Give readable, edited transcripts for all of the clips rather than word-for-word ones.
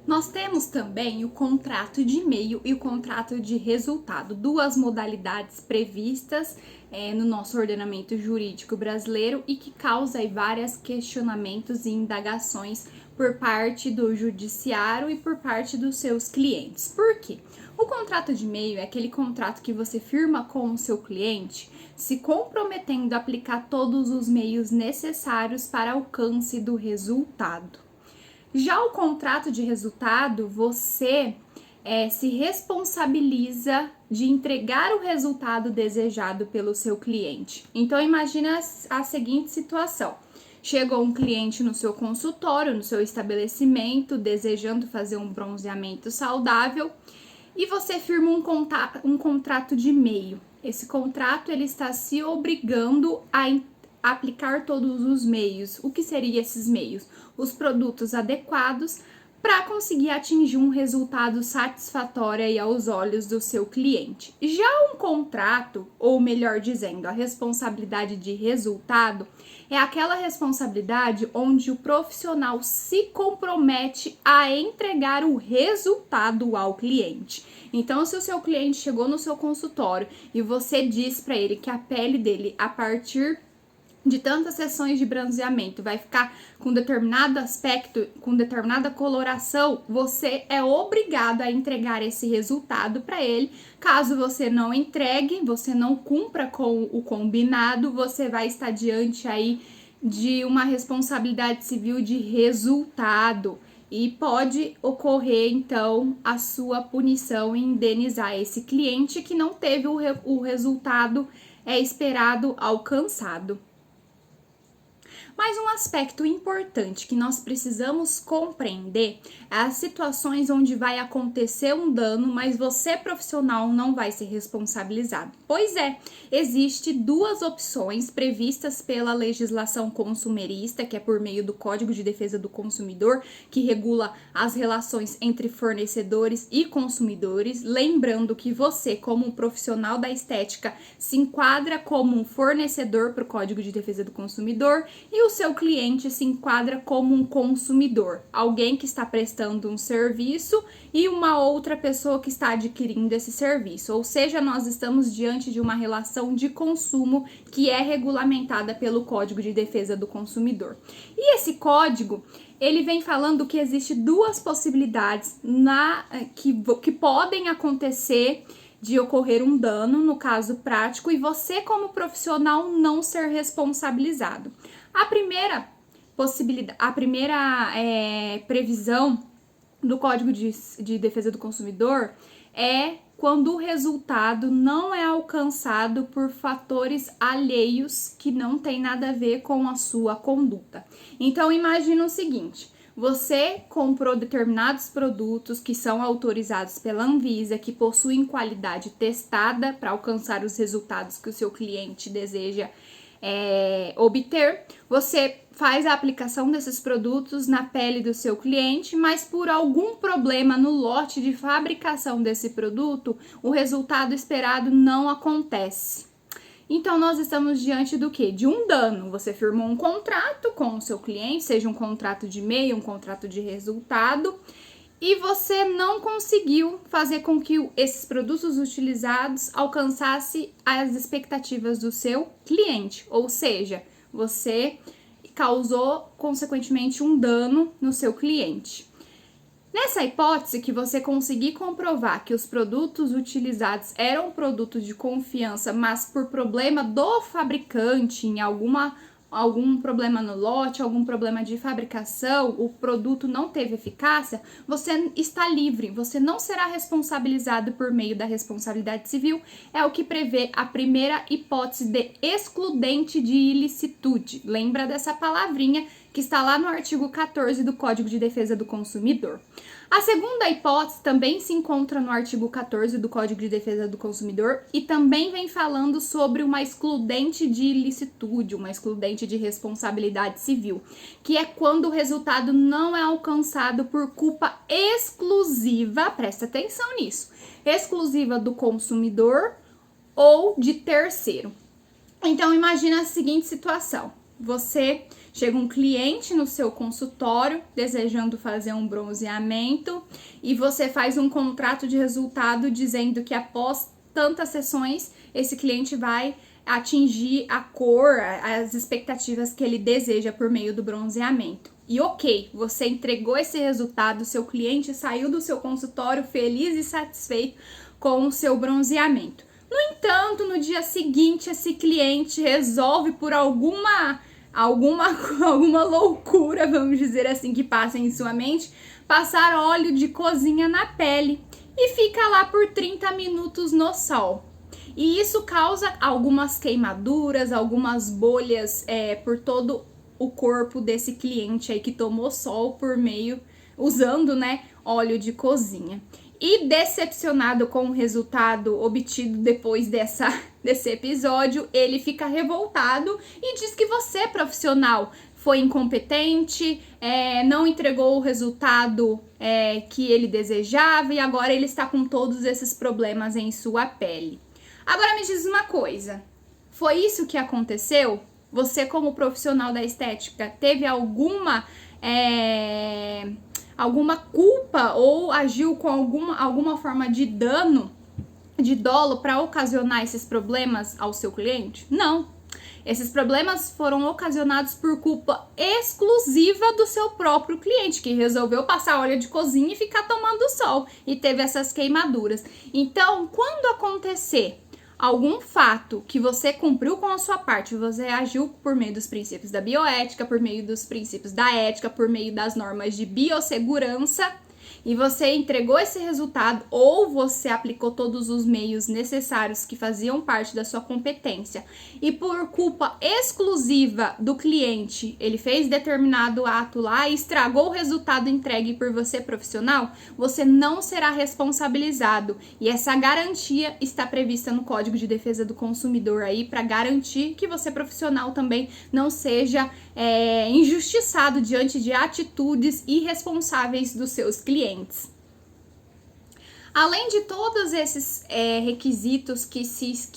Nós temos também o contrato de meio e o contrato de resultado, duas modalidades previstas no nosso ordenamento jurídico brasileiro e que causam vários questionamentos e indagações por parte do judiciário e por parte dos seus clientes. Por quê? O contrato de meio é aquele contrato que você firma com o seu cliente, se comprometendo a aplicar todos os meios necessários para alcance do resultado. Já o contrato de resultado, você se responsabiliza de entregar o resultado desejado pelo seu cliente. Então, imagina a seguinte situação. Chegou um cliente no seu consultório, no seu estabelecimento, desejando fazer um bronzeamento saudável e você firma um contrato de meio. Esse contrato ele está se obrigando a aplicar todos os meios. O que seriam esses meios? Os produtos adequados para conseguir atingir um resultado satisfatório aí aos olhos do seu cliente. Já um contrato, ou melhor dizendo, a responsabilidade de resultado, é aquela responsabilidade onde o profissional se compromete a entregar o resultado ao cliente. Então, se o seu cliente chegou no seu consultório e você diz para ele que a pele dele, a partir de tantas sessões de bronzeamento vai ficar com determinado aspecto, com determinada coloração, você é obrigado a entregar esse resultado para ele. Caso você não entregue, você não cumpra com o combinado, você vai estar diante aí de uma responsabilidade civil de resultado. E pode ocorrer, então, a sua punição e indenizar esse cliente que não teve o resultado esperado alcançado. Mas um aspecto importante que nós precisamos compreender é as situações onde vai acontecer um dano, mas você profissional não vai ser responsabilizado. Pois é, existe duas opções previstas pela legislação consumerista, que é por meio do Código de Defesa do Consumidor, que regula as relações entre fornecedores e consumidores. Lembrando que você, como um profissional da estética, se enquadra como um fornecedor para o Código de Defesa do Consumidor e o seu cliente se enquadra como um consumidor, alguém que está prestando um serviço e uma outra pessoa que está adquirindo esse serviço. Ou seja, nós estamos diante de uma relação de consumo que é regulamentada pelo Código de Defesa do Consumidor. E esse código, ele vem falando que existe duas possibilidades que podem acontecer de ocorrer um dano, no caso prático, e você como profissional não ser responsabilizado. A primeira possibilidade, previsão do Código de Defesa do Consumidor é quando o resultado não é alcançado por fatores alheios que não tem nada a ver com a sua conduta. Então, imagina o seguinte: você comprou determinados produtos que são autorizados pela Anvisa, que possuem qualidade testada para alcançar os resultados que o seu cliente deseja obter. Você faz a aplicação desses produtos na pele do seu cliente, mas por algum problema no lote de fabricação desse produto, o resultado esperado não acontece. Então, nós estamos diante do quê? De um dano. Você firmou um contrato com o seu cliente, seja um contrato de meio, um contrato de resultado, e você não conseguiu fazer com que esses produtos utilizados alcançassem as expectativas do seu cliente. Ou seja, você causou, consequentemente, um dano no seu cliente. Nessa hipótese que você conseguir comprovar que os produtos utilizados eram produtos de confiança, mas por problema do fabricante, em algum problema no lote, algum problema de fabricação, o produto não teve eficácia, você está livre, você não será responsabilizado por meio da responsabilidade civil, é o que prevê a primeira hipótese de excludente de ilicitude. Lembra dessa palavrinha que está lá no artigo 14 do Código de Defesa do Consumidor. A segunda hipótese também se encontra no artigo 14 do Código de Defesa do Consumidor e também vem falando sobre uma excludente de ilicitude, uma excludente de responsabilidade civil, que é quando o resultado não é alcançado por culpa exclusiva, presta atenção nisso, exclusiva do consumidor ou de terceiro. Então, imagina a seguinte situação. Chega um cliente no seu consultório desejando fazer um bronzeamento e você faz um contrato de resultado dizendo que após tantas sessões esse cliente vai atingir a cor, as expectativas que ele deseja por meio do bronzeamento. E ok, você entregou esse resultado, seu cliente saiu do seu consultório feliz e satisfeito com o seu bronzeamento. No entanto, no dia seguinte, esse cliente resolve por alguma loucura, vamos dizer assim, que passa em sua mente, passar óleo de cozinha na pele e fica lá por 30 minutos no sol. E isso causa algumas queimaduras, algumas bolhas por todo o corpo desse cliente aí que tomou sol usando, né, óleo de cozinha. E decepcionado com o resultado obtido depois desse episódio, ele fica revoltado e diz que você, profissional, foi incompetente, não entregou o resultado que ele desejava e agora ele está com todos esses problemas em sua pele. Agora me diz uma coisa, foi isso que aconteceu? Você, como profissional da estética, teve alguma culpa ou agiu com alguma forma de dolo para ocasionar esses problemas ao seu cliente? Não. Esses problemas foram ocasionados por culpa exclusiva do seu próprio cliente, que resolveu passar óleo de cozinha e ficar tomando sol e teve essas queimaduras. Então, quando acontecer algum fato que você cumpriu com a sua parte, você agiu por meio dos princípios da bioética, por meio dos princípios da ética, por meio das normas de biossegurança, e você entregou esse resultado ou você aplicou todos os meios necessários que faziam parte da sua competência e por culpa exclusiva do cliente, ele fez determinado ato lá e estragou o resultado entregue por você profissional, você não será responsabilizado. E essa garantia está prevista no Código de Defesa do Consumidor aí para garantir que você profissional também não seja injustiçado diante de atitudes irresponsáveis dos seus clientes. Além de todos esses requisitos que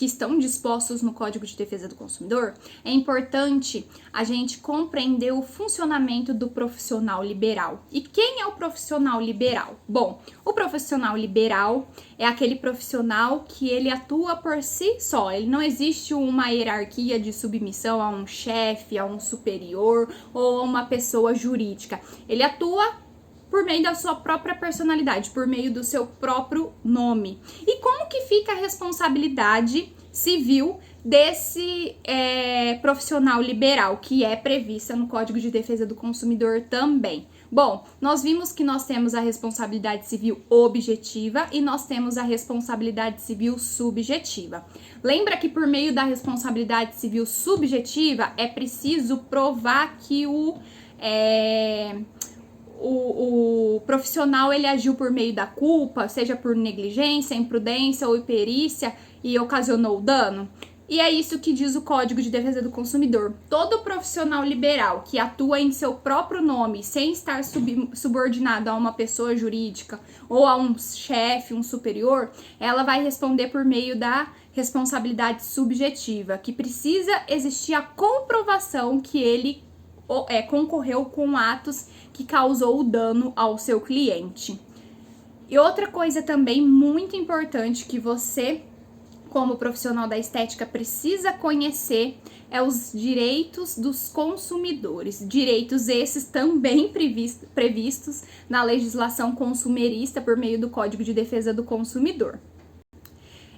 estão dispostos no Código de Defesa do Consumidor, é importante a gente compreender o funcionamento do profissional liberal. E quem é o profissional liberal? Bom, o profissional liberal é aquele profissional que ele atua por si só. Ele não existe uma hierarquia de submissão a um chefe, a um superior ou a uma pessoa jurídica. Ele atua por meio da sua própria personalidade, por meio do seu próprio nome. E como que fica a responsabilidade civil desse profissional liberal, que é prevista no Código de Defesa do Consumidor também? Bom, nós vimos que nós temos a responsabilidade civil objetiva e nós temos a responsabilidade civil subjetiva. Lembra que por meio da responsabilidade civil subjetiva é preciso provar que o profissional ele agiu por meio da culpa, seja por negligência, imprudência ou imperícia e ocasionou dano? E é isso que diz o Código de Defesa do Consumidor. Todo profissional liberal que atua em seu próprio nome, sem estar subordinado a uma pessoa jurídica ou a um chefe, um superior, ela vai responder por meio da responsabilidade subjetiva, que precisa existir a comprovação que ele concorreu com atos que causou o dano ao seu cliente. E outra coisa também muito importante que você, como profissional da estética, precisa conhecer é os direitos dos consumidores. Direitos esses também previstos na legislação consumerista por meio do Código de Defesa do Consumidor.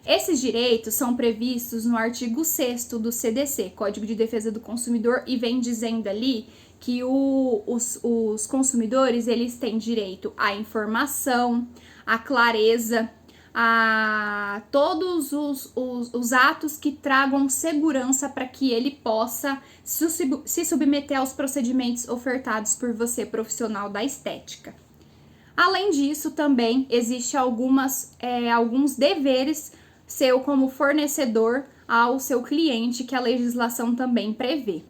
Esses direitos são previstos no artigo 6º do CDC, Código de Defesa do Consumidor, e vem dizendo ali que os consumidores eles têm direito à informação, à clareza, a todos os atos que tragam segurança para que ele possa se submeter aos procedimentos ofertados por você, profissional da estética. Além disso, também existe alguns deveres seu como fornecedor ao seu cliente que a legislação também prevê.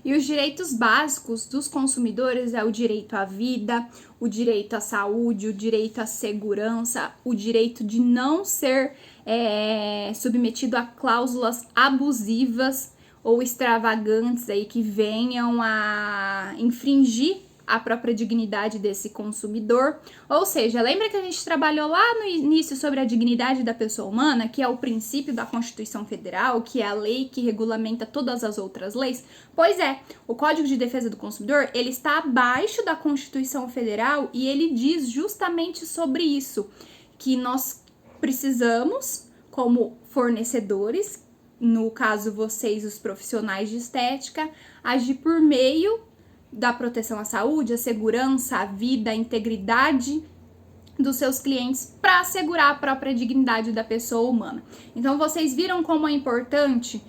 E os direitos básicos dos consumidores é o direito à vida, o direito à saúde, o direito à segurança, o direito de não ser submetido a cláusulas abusivas ou extravagantes aí que venham a infringir a própria dignidade desse consumidor. Ou seja, lembra que a gente trabalhou lá no início sobre a dignidade da pessoa humana, que é o princípio da Constituição Federal, que é a lei que regulamenta todas as outras leis? Pois é, o Código de Defesa do Consumidor, ele está abaixo da Constituição Federal e ele diz justamente sobre isso, que nós precisamos, como fornecedores, no caso vocês, os profissionais de estética, agir por meio da proteção à saúde, à segurança, à vida, à integridade dos seus clientes para assegurar a própria dignidade da pessoa humana. Então, vocês viram como é importante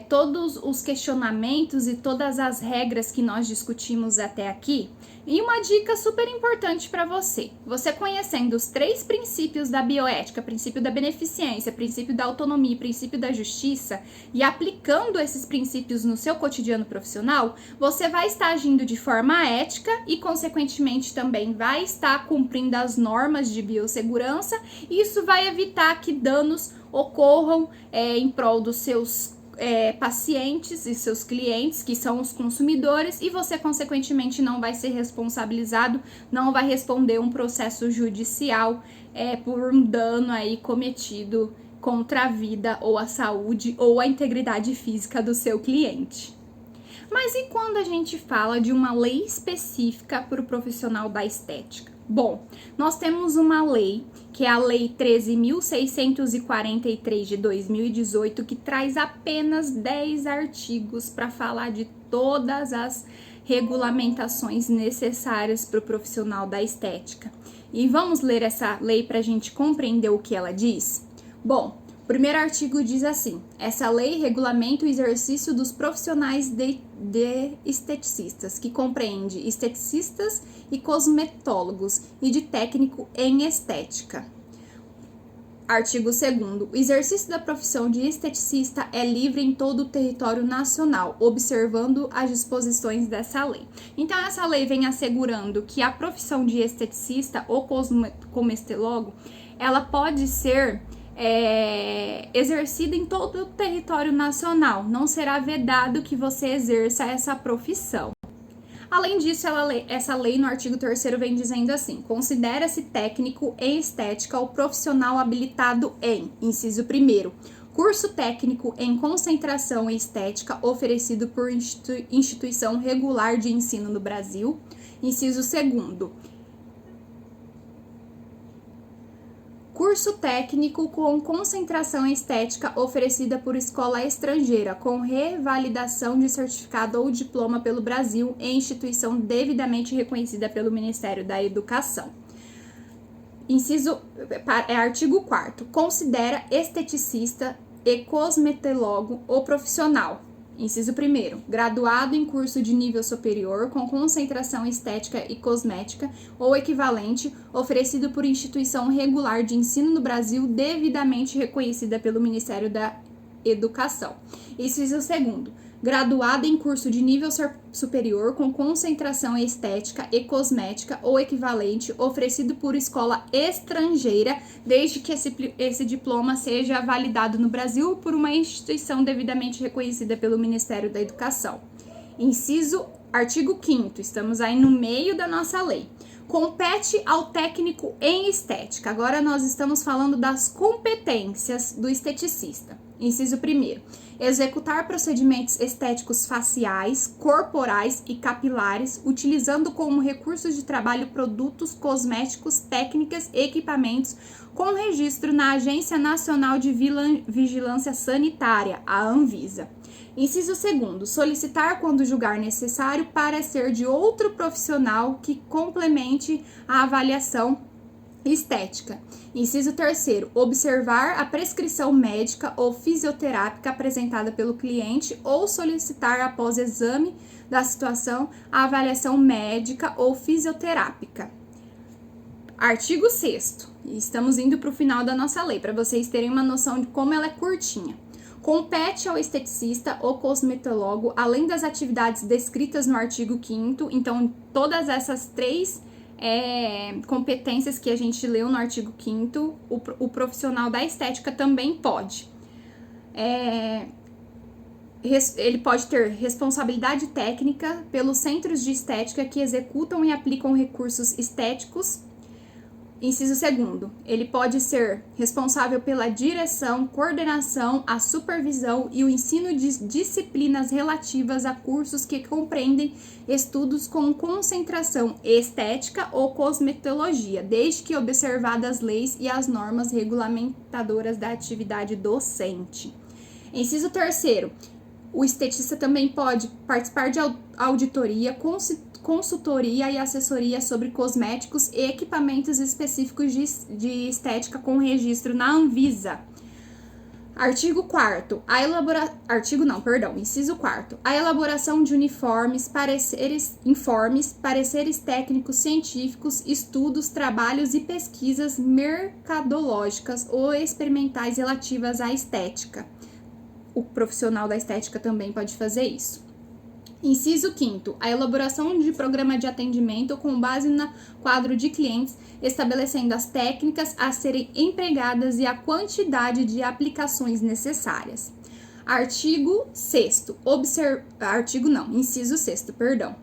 todos os questionamentos e todas as regras que nós discutimos até aqui? E uma dica super importante para você: você conhecendo os 3 princípios da bioética, princípio da beneficência, princípio da autonomia e princípio da justiça, e aplicando esses princípios no seu cotidiano profissional, você vai estar agindo de forma ética e, consequentemente, também vai estar cumprindo as normas de biossegurança, e isso vai evitar que danos ocorram em prol dos seus pacientes e seus clientes, que são os consumidores, e você, consequentemente, não vai ser responsabilizado, não vai responder um processo judicial por um dano aí cometido contra a vida ou a saúde ou a integridade física do seu cliente. Mas e quando a gente fala de uma lei específica para o profissional da estética? Bom, nós temos uma lei, que é a Lei 13.643 de 2018, que traz apenas 10 artigos para falar de todas as regulamentações necessárias para o profissional da estética. E vamos ler essa lei para a gente compreender o que ela diz? Bom, o primeiro artigo diz assim: essa lei regulamenta o exercício dos profissionais de esteticistas, que compreende esteticistas e cosmetólogos, e de técnico em estética. Artigo 2º. O exercício da profissão de esteticista é livre em todo o território nacional, observando as disposições dessa lei. Então, essa lei vem assegurando que a profissão de esteticista ou cosmetólogo, ela pode ser exercida em todo o território nacional. Não será vedado que você exerça essa profissão. Além disso, essa lei no artigo 3º vem dizendo assim: considera-se técnico em estética o profissional habilitado em, inciso 1º, curso técnico em concentração em estética oferecido por instituição regular de ensino no Brasil, inciso 2º, curso técnico com concentração em estética oferecida por escola estrangeira, com revalidação de certificado ou diploma pelo Brasil em instituição devidamente reconhecida pelo Ministério da Educação. Artigo 4º. Considera esteticista e cosmetólogo o profissional. Inciso 1º, graduado em curso de nível superior com concentração em estética e cosmética ou equivalente, oferecido por instituição regular de ensino no Brasil devidamente reconhecida pelo Ministério da Educação. Inciso 2º, graduado em curso de nível superior com concentração em estética e cosmética ou equivalente, oferecido por escola estrangeira, desde que esse diploma seja validado no Brasil por uma instituição devidamente reconhecida pelo Ministério da Educação. Artigo 5º, estamos aí no meio da nossa lei. Compete ao técnico em estética. Agora nós estamos falando das competências do esteticista. Inciso 1º, executar procedimentos estéticos faciais, corporais e capilares, utilizando como recursos de trabalho produtos cosméticos, técnicas e equipamentos com registro na Agência Nacional de Vigilância Sanitária, a Anvisa. Inciso 2º, solicitar, quando julgar necessário, parecer de outro profissional que complemente a avaliação estética. Inciso 3º, observar a prescrição médica ou fisioterápica apresentada pelo cliente ou solicitar, após exame da situação, a avaliação médica ou fisioterápica. Artigo 6º, estamos indo para o final da nossa lei, para vocês terem uma noção de como ela é curtinha. Compete ao esteticista ou cosmetólogo, além das atividades descritas no artigo 5º, então todas essas 3 competências que a gente leu no artigo 5º, o profissional da estética também pode ele pode ter responsabilidade técnica pelos centros de estética que executam e aplicam recursos estéticos. Inciso 2º, ele pode ser responsável pela direção, coordenação, a supervisão e o ensino de disciplinas relativas a cursos que compreendem estudos com concentração estética ou cosmetologia, desde que observadas as leis e as normas regulamentadoras da atividade docente. Inciso 3º, o esteticista também pode participar de auditoria, consultoria e assessoria sobre cosméticos e equipamentos específicos de estética com registro na Anvisa. Inciso 4º, a elaboração de informes, pareceres técnicos, científicos, estudos, trabalhos e pesquisas mercadológicas ou experimentais relativas à estética. O profissional da estética também pode fazer isso. Inciso 5º, a elaboração de programa de atendimento com base no quadro de clientes, estabelecendo as técnicas a serem empregadas e a quantidade de aplicações necessárias. Inciso 6º,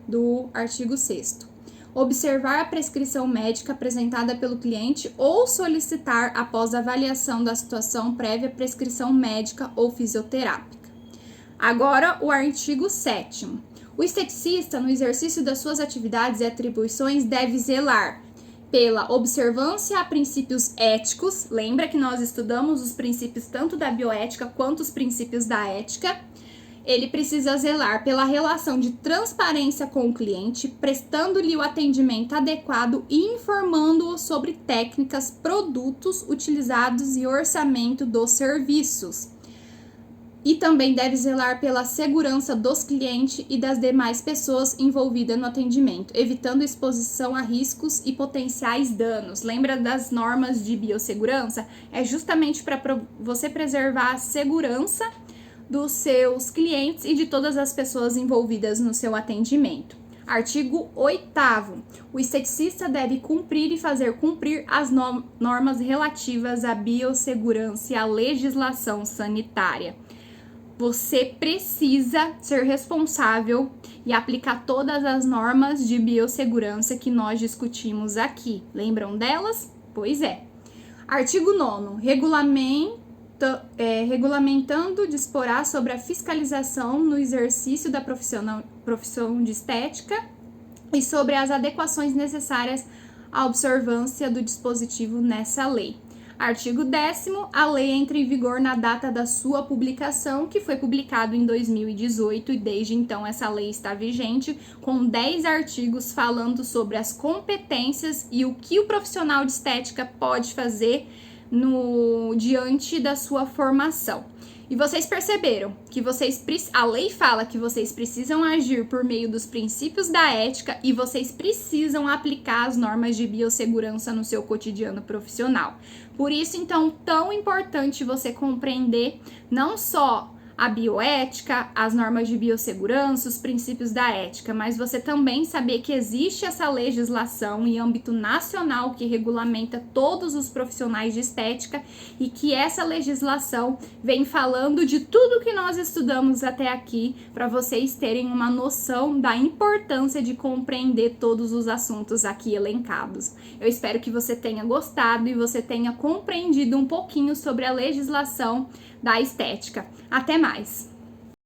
do artigo 6º. Observar a prescrição médica apresentada pelo cliente ou solicitar após avaliação da situação prévia prescrição médica ou fisioterápica. Agora, o artigo 7º. O esteticista, no exercício das suas atividades e atribuições, deve zelar pela observância a princípios éticos. Lembra que nós estudamos os princípios tanto da bioética quanto os princípios da ética. Ele precisa zelar pela relação de transparência com o cliente, prestando-lhe o atendimento adequado e informando-o sobre técnicas, produtos utilizados e orçamento dos serviços. E também deve zelar pela segurança dos clientes e das demais pessoas envolvidas no atendimento, evitando exposição a riscos e potenciais danos. Lembra das normas de biossegurança? É justamente para você preservar a segurança dos seus clientes e de todas as pessoas envolvidas no seu atendimento. Artigo 8º. O esteticista deve cumprir e fazer cumprir as normas relativas à biossegurança e à legislação sanitária. Você precisa ser responsável e aplicar todas as normas de biossegurança que nós discutimos aqui. Lembram delas? Pois é. Artigo 9º. Regulamentando disporá sobre a fiscalização no exercício da profissão de estética e sobre as adequações necessárias à observância do dispositivo nessa lei. Artigo 10º, a lei entra em vigor na data da sua publicação, que foi publicado em 2018 e desde então essa lei está vigente, com 10 artigos falando sobre as competências e o que o profissional de estética pode fazer diante da sua formação. E vocês perceberam que a lei fala que vocês precisam agir por meio dos princípios da ética e vocês precisam aplicar as normas de biossegurança no seu cotidiano profissional. Por isso, então, tão importante você compreender não só a bioética, as normas de biossegurança, os princípios da ética, mas você também saber que existe essa legislação em âmbito nacional que regulamenta todos os profissionais de estética e que essa legislação vem falando de tudo que nós estudamos até aqui para vocês terem uma noção da importância de compreender todos os assuntos aqui elencados. Eu espero que você tenha gostado e você tenha compreendido um pouquinho sobre a legislação da estética. Até mais!